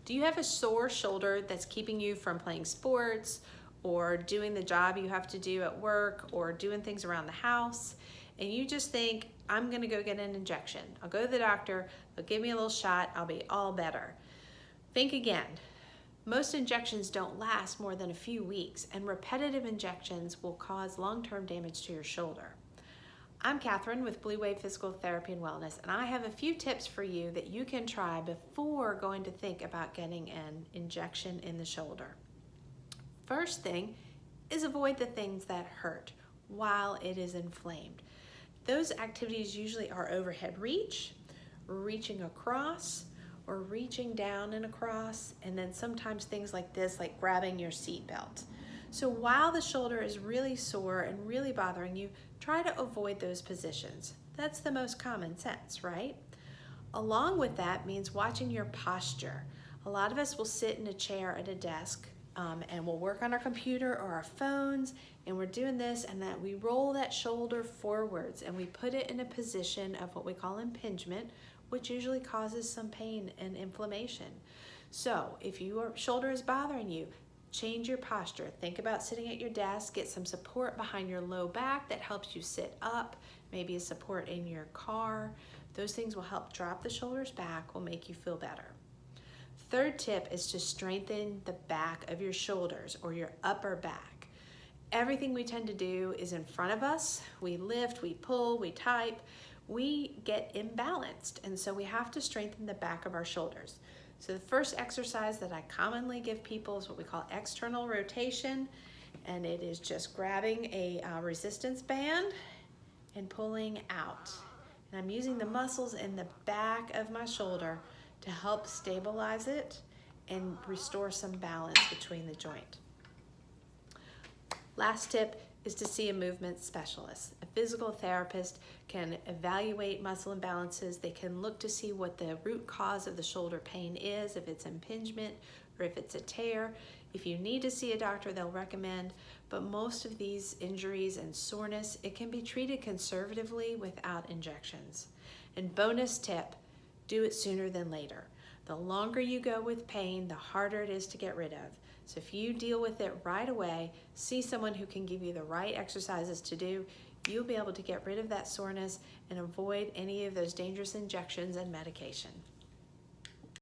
Do you have a sore shoulder that's keeping you from playing sports or doing the job you have to do at work or doing things around the house? And you just think, I'm gonna go get an injection. I'll go to the doctor, they'll give me a little shot, I'll be all better. Think again. Most injections don't last more than a few weeks, and repetitive injections will cause long-term damage to your shoulder. I'm Catherine with Blue Wave Physical Therapy and Wellness, and I have a few tips for you that you can try before going to think about getting an injection in the shoulder. First thing is avoid the things that hurt while it is inflamed. Those activities usually are overhead reach, reaching across, or reaching down and across, and then sometimes things like this, like grabbing your seat belt. So while the shoulder is really sore and really bothering you, try to avoid those positions. That's the most common sense, right? Along with that means watching your posture. A lot of us will sit in a chair at a desk and we'll work on our computer or our phones, and we're doing this and that we roll that shoulder forwards and we put it in a position of what we call impingement, which usually causes some pain and inflammation. So if your shoulder is bothering you, change your posture. Think about sitting at your desk, get some support behind your low back that helps you sit up, maybe a support in your car. Those things will help drop the shoulders back, will make you feel better. Third tip is to strengthen the back of your shoulders or your upper back. Everything we tend to do is in front of us. We lift, we pull, we type. We get imbalanced, and so we have to strengthen the back of our shoulders. So the first exercise that I commonly give people is what we call external rotation, and it is just grabbing a resistance band and pulling out. And I'm using the muscles in the back of my shoulder to help stabilize it and restore some balance between the joint. Last tip is to see a movement specialist. A physical therapist can evaluate muscle imbalances. They can look to see what the root cause of the shoulder pain is, if it's impingement or if it's a tear. If you need to see a doctor, they'll recommend, but most of these injuries and soreness, it can be treated conservatively without injections. And bonus tip, do it sooner than later. The longer you go with pain, the harder it is to get rid of. So if you deal with it right away, see someone who can give you the right exercises to do, you'll be able to get rid of that soreness and avoid any of those dangerous injections and medication.